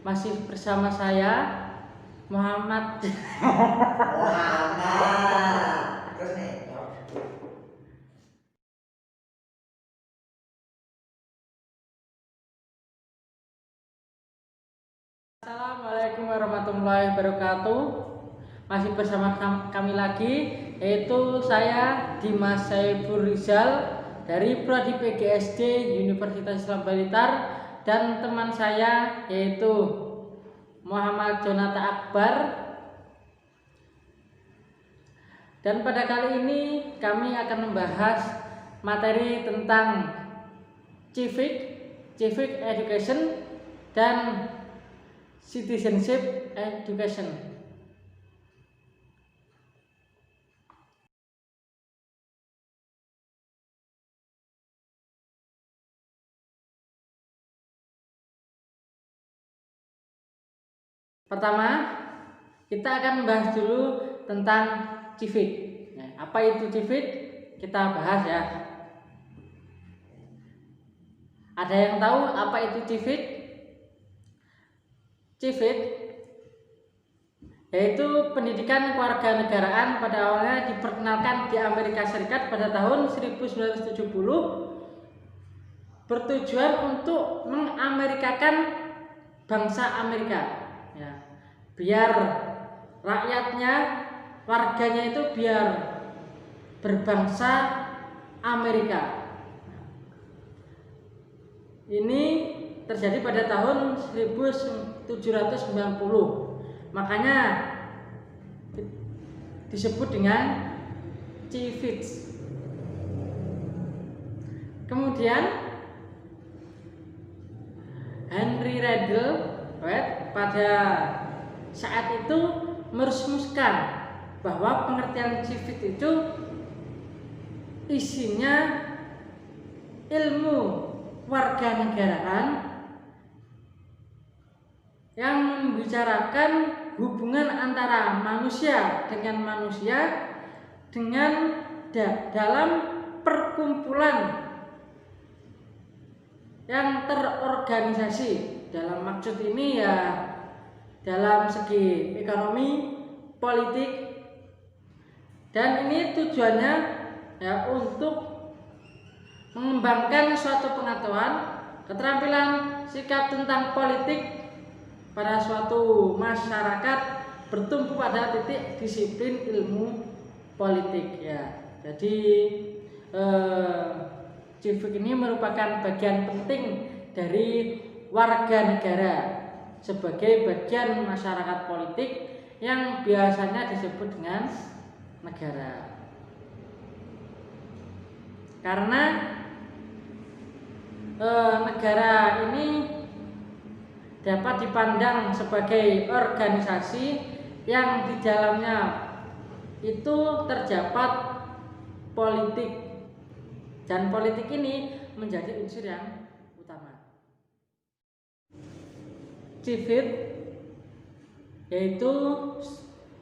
Masih bersama saya Muhammad. Terus nih. Assalamualaikum warahmatullahi wabarakatuh. Masih bersama kami lagi, yaitu saya Dimas Saiful Rizal dari Prodi PGSD Universitas Islam Blitar dan teman saya yaitu Muhammad Jonata Akbar. Dan pada kali ini kami akan membahas materi tentang civic education dan citizenship education. Pertama, kita akan membahas dulu tentang civic. Nah, apa itu civic? Kita bahas ya. Ada yang tahu apa itu civic? Civic yaitu pendidikan kewarganegaraan pada awalnya diperkenalkan di Amerika Serikat pada tahun 1970 bertujuan untuk mengamerikakan bangsa Amerika. Ya, biar rakyatnya, warganya itu biar berbangsa Amerika. Ini terjadi pada tahun 1790. Makanya disebut dengan civic. Kemudian Henry Riddle pada saat itu merumuskan bahwa pengertian civic itu isinya ilmu warganegaraan yang membicarakan hubungan antara manusia dengan manusia dengan dalam perkumpulan yang terorganisasi. Dalam maksud ini ya dalam segi ekonomi, politik, dan ini tujuannya ya untuk mengembangkan suatu pengetahuan, keterampilan, sikap tentang politik pada suatu masyarakat bertumpu pada titik disiplin ilmu politik ya. Jadi civic ini merupakan bagian penting dari warga negara sebagai bagian masyarakat politik yang biasanya disebut dengan negara. Karena negara ini dapat dipandang sebagai organisasi yang di dalamnya itu terdapat politik, dan politik ini menjadi unsur yang utama. Civic yaitu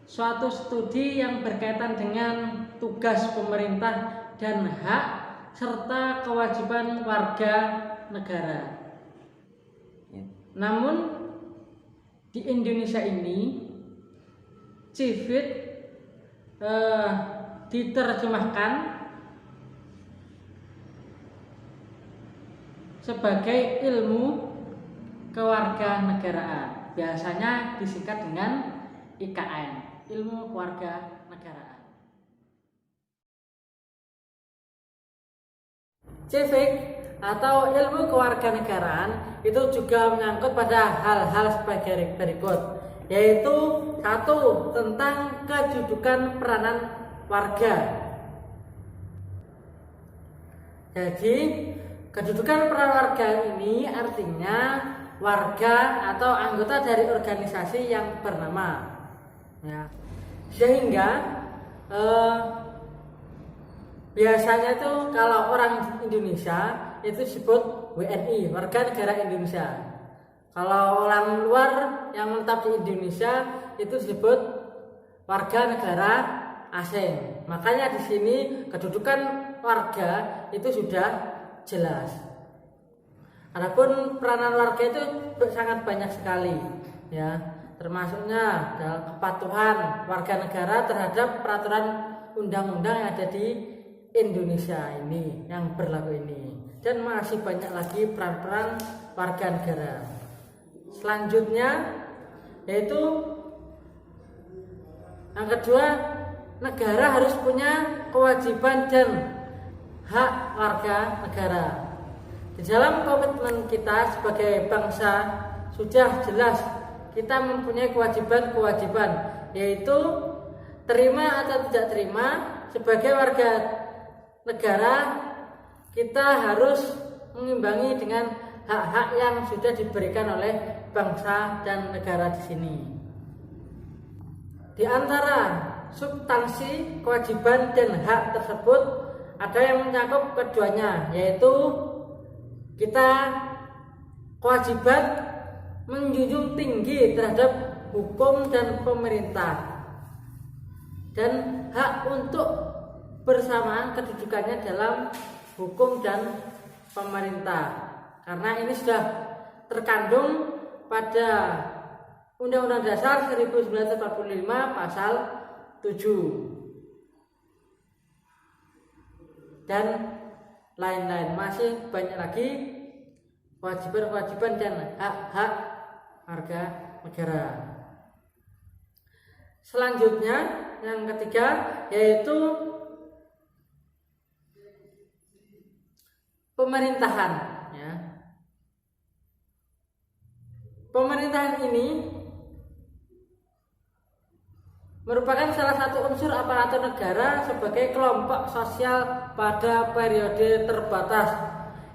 suatu studi yang berkaitan dengan tugas pemerintah dan hak serta kewajiban warga negara. Namun di Indonesia ini civic diterjemahkan sebagai ilmu kewarganegaraan, biasanya disingkat dengan IKN, ilmu kewarganegaraan. Civic atau ilmu kewarganegaraan itu juga menyangkut pada hal-hal sebagai berikut, yaitu satu, tentang kedudukan peranan warga. Jadi kedudukan peran warga ini artinya warga atau anggota dari organisasi yang bernama ya. Sehingga biasanya itu kalau orang Indonesia itu disebut WNI, warga negara Indonesia. Kalau orang luar yang menetap di Indonesia itu disebut warga negara asing. Makanya di sini kedudukan warga itu sudah jelas. Adapun peranan warga itu sangat banyak sekali, ya, termasuknya dalam kepatuhan warga negara terhadap peraturan undang-undang yang ada di Indonesia ini, yang berlaku ini, dan masih banyak lagi peran-peran warga negara. Selanjutnya yaitu yang kedua, negara harus punya kewajiban dan hak warga negara. Di dalam komitmen kita sebagai bangsa sudah jelas kita mempunyai kewajiban-kewajiban, yaitu terima atau tidak terima sebagai warga negara, kita harus mengimbangi dengan hak-hak yang sudah diberikan oleh bangsa dan negara di sini. Di antara substansi kewajiban dan hak tersebut ada yang mencakup keduanya, yaitu kita kewajiban menjunjung tinggi terhadap hukum dan pemerintah, dan hak untuk bersamaan kedudukannya dalam hukum dan pemerintah, karena ini sudah terkandung pada Undang-Undang Dasar 1945 pasal 7 dan lain-lain. Masih banyak lagi kewajiban-kewajiban dan hak-hak warga negara. Selanjutnya yang ketiga yaitu pemerintahan, ya. Pemerintahan ini merupakan salah satu unsur aparatur negara sebagai kelompok sosial pada periode terbatas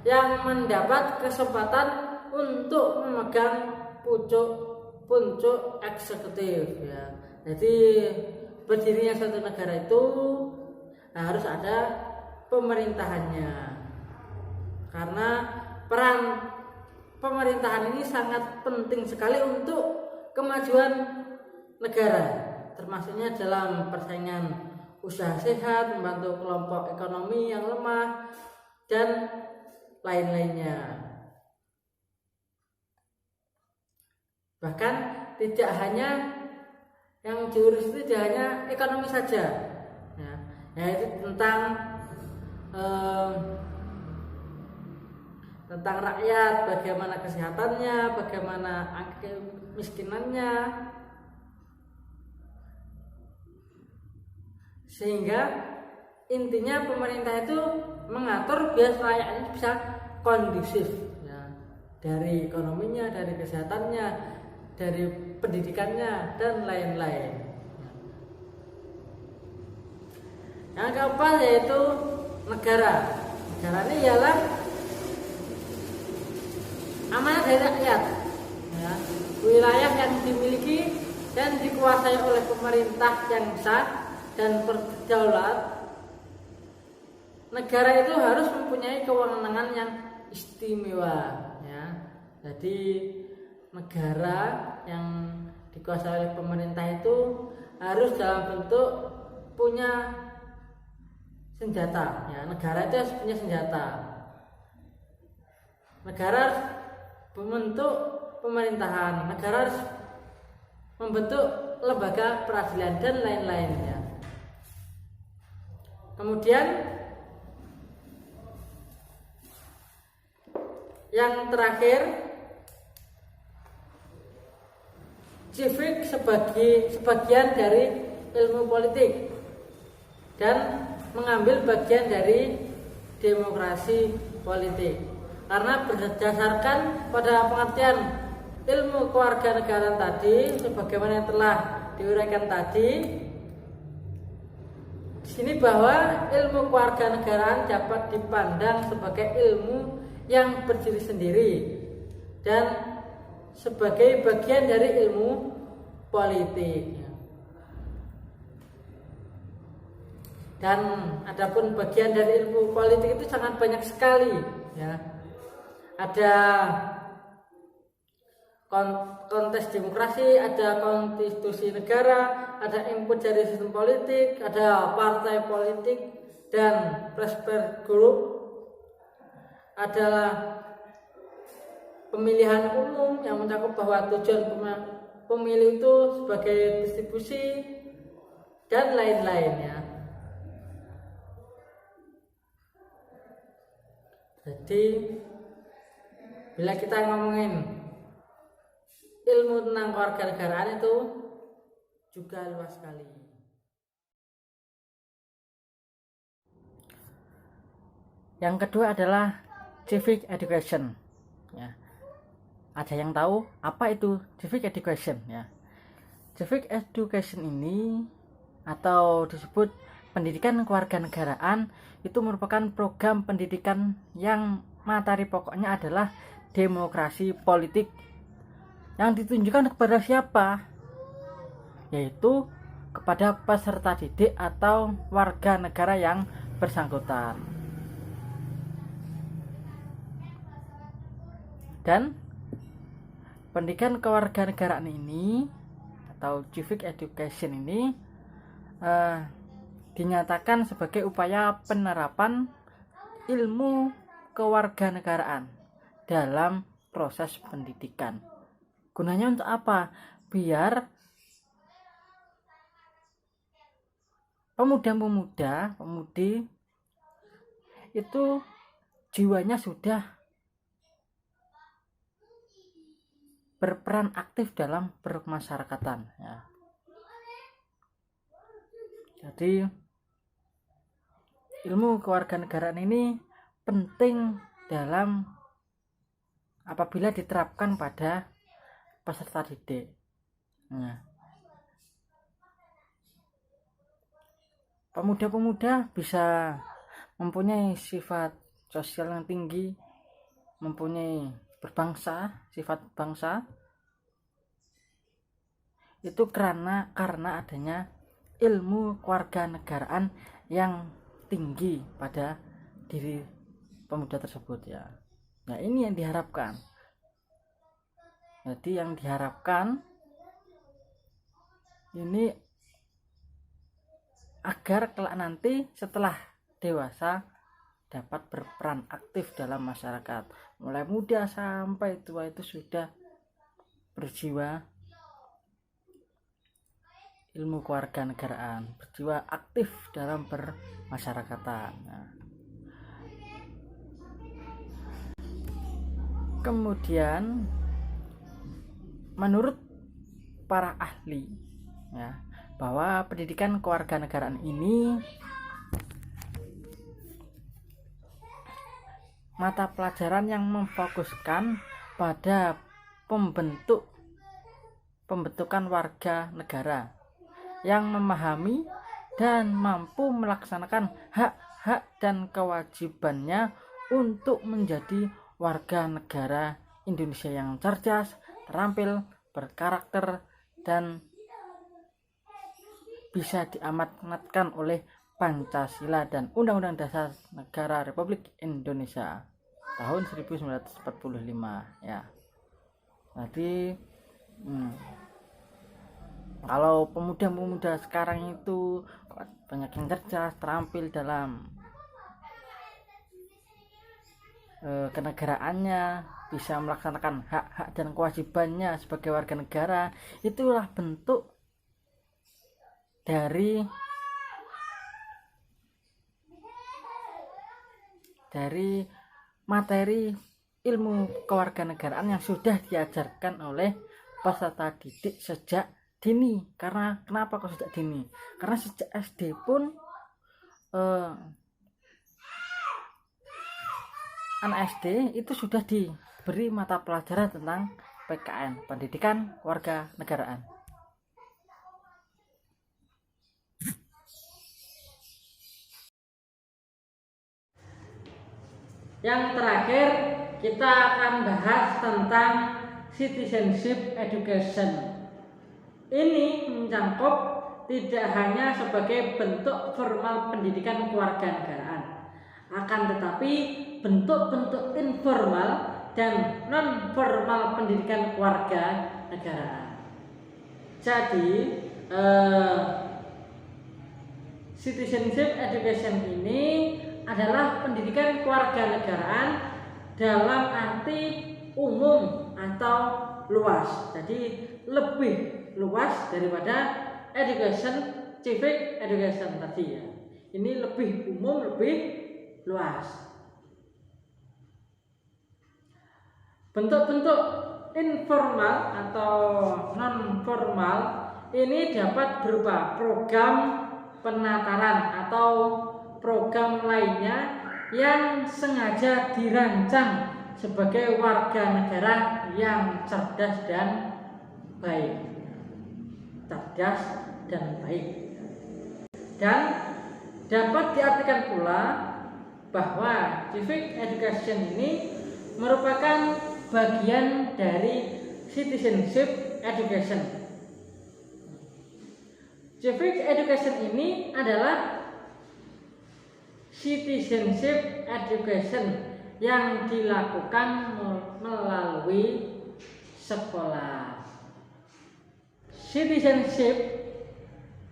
yang mendapat kesempatan untuk memegang pucuk eksekutif, ya. Jadi berdirinya suatu negara itu harus ada pemerintahannya, karena peran pemerintahan ini sangat penting sekali untuk kemajuan negara, termasuknya dalam persaingan usaha sehat, membantu kelompok ekonomi yang lemah, dan lain-lainnya. Bahkan tidak hanya yang diurus itu tidak hanya ekonomi saja, ya, yaitu tentang rakyat, bagaimana kesehatannya, bagaimana angka kemiskinannya, sehingga intinya pemerintah itu mengatur biar rakyatnya bisa kondusif, ya, dari ekonominya, dari kesehatannya, dari pendidikannya, dan lain-lain. Yang keempat yaitu negara. Negara ini ialah amanat dari rakyat, ya, wilayah yang dimiliki dan dikuasai oleh pemerintah yang sah dan berdaulat. Negara itu harus mempunyai kewenangan yang istimewa, ya. Jadi negara yang dikuasai oleh pemerintah itu harus dalam bentuk punya senjata, ya. Negara itu harus punya senjata. Negara harus membentuk pemerintahan, negara harus membentuk lembaga peradilan dan lain-lainnya. Kemudian yang terakhir, civic sebagian dari ilmu politik dan mengambil bagian dari demokrasi politik, karena berdasarkan pada pengertian ilmu kewarganegaraan tadi sebagaimana yang telah diuraikan tadi di sini, bahwa ilmu kewarganegaraan dapat dipandang sebagai ilmu yang berdiri sendiri dan sebagai bagian dari ilmu politik. Dan adapun bagian dari ilmu politik itu sangat banyak sekali, ya. Ada kontes demokrasi, ada konstitusi negara, ada input dari sistem politik, ada partai politik dan pressure group, adalah pemilihan umum yang mencakup bahwa tujuan pemilu itu sebagai distribusi dan lain-lainnya. Jadi bila kita ngomongin ilmu tentang kewarganegaraan itu juga luas sekali. Yang kedua adalah civic education. Ya. Ada yang tahu apa itu civic education? Ya. Civic education ini atau disebut pendidikan kewarganegaraan itu merupakan program pendidikan yang materi pokoknya adalah demokrasi politik yang ditunjukkan kepada siapa? Yaitu kepada peserta didik atau warga negara yang bersangkutan. Dan pendidikan kewarganegaraan ini atau civic education ini dinyatakan sebagai upaya penerapan ilmu kewarganegaraan dalam proses pendidikan. Gunanya untuk apa? Biar pemudi itu jiwanya sudah berperan aktif dalam bermasyarakatan. Ya. Jadi ilmu kewarganegaraan ini penting dalam apabila diterapkan pada peserta didik. Nah, pemuda-pemuda bisa mempunyai sifat sosial yang tinggi, mempunyai berbangsa, sifat bangsa, itu karena adanya ilmu kewarganegaraan yang tinggi pada diri pemuda tersebut ya. Nah, ini yang diharapkan. Jadi yang diharapkan ini agar kelak nanti setelah dewasa dapat berperan aktif dalam masyarakat. Mulai muda sampai tua itu sudah berjiwa ilmu kewarganegaraan, berjiwa aktif dalam bermasyarakatan. Nah, kemudian menurut para ahli ya, bahwa pendidikan kewarganegaraan ini mata pelajaran yang memfokuskan pada pembentukan warga negara yang memahami dan mampu melaksanakan hak-hak dan kewajibannya untuk menjadi warga negara Indonesia yang cerdas, terampil, berkarakter, dan bisa diamanatkan oleh Pancasila dan Undang-Undang Dasar Negara Republik Indonesia tahun 1945 ya. Jadi kalau pemuda-pemuda sekarang itu banyak yang cerdas, terampil dalam kenegaraannya, bisa melaksanakan hak-hak dan kewajibannya sebagai warga negara, itulah bentuk dari materi ilmu kewarganegaraan yang sudah diajarkan oleh peserta didik sejak dini. Karena kenapa kok sejak dini? Karena sejak SD pun anak SD itu sudah diberi mata pelajaran tentang PKN, pendidikan warga negaraan. Yang terakhir kita akan bahas tentang citizenship education. Ini mencakup tidak hanya sebagai bentuk formal pendidikan kewarganegaraan, akan tetapi bentuk-bentuk informal dan non formal pendidikan kewarganegaraan. Jadi citizenship education ini adalah pendidikan kewarganegaraan dalam arti umum atau luas. Jadi lebih luas daripada education, civic education tadi ya. Ini lebih umum, lebih luas. Bentuk-bentuk informal atau non formal ini dapat berupa program penataran atau program lainnya yang sengaja dirancang sebagai warga negara yang cerdas dan baik. Cerdas dan baik. Dan dapat diartikan pula bahwa civic education ini merupakan bagian dari citizenship education. Civic education ini adalah citizenship education yang dilakukan melalui sekolah. Citizenship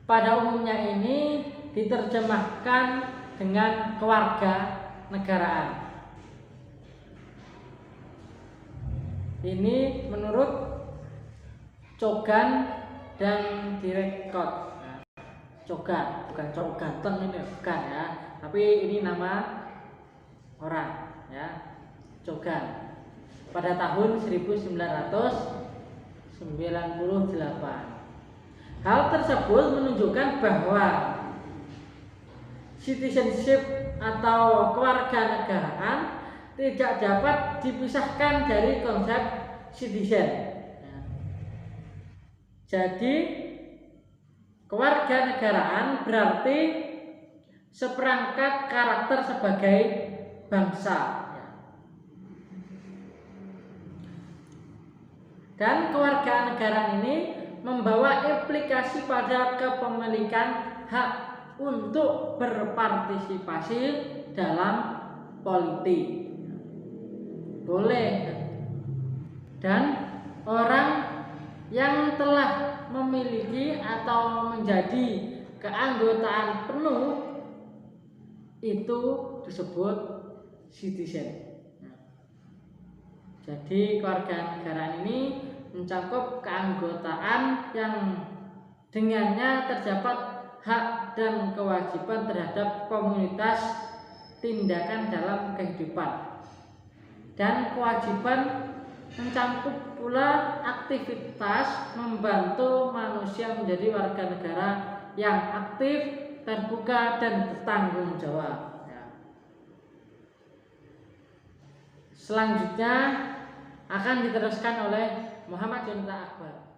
pada umumnya ini diterjemahkan dengan kewarganegaraan. Ini menurut Cogan dan Direkod. Cogan, bukan Cok Ganteng ini, bukan ya. Tapi ini nama orang ya. Cogan. Pada tahun 1998. Hal tersebut menunjukkan bahwa citizenship atau kewarganegaraan tidak dapat dipisahkan dari konsep citizen. Jadi kewarganegaraan berarti seperangkat karakter sebagai bangsa. Dan kewarganegaraan ini membawa implikasi pada kepemilikan hak untuk berpartisipasi dalam politik. Boleh. Dan orang yang telah memiliki atau menjadi keanggotaan penuh itu disebut citizen. Jadi kewarganegaraan ini mencakup keanggotaan yang dengannya terdapat hak dan kewajiban terhadap komunitas tindakan dalam kehidupan, dan kewajiban mencakup pula aktivitas membantu manusia menjadi warga negara yang aktif, terbuka, dan bertanggung jawab. Selanjutnya akan diteruskan oleh Muhammad Junta Akbar.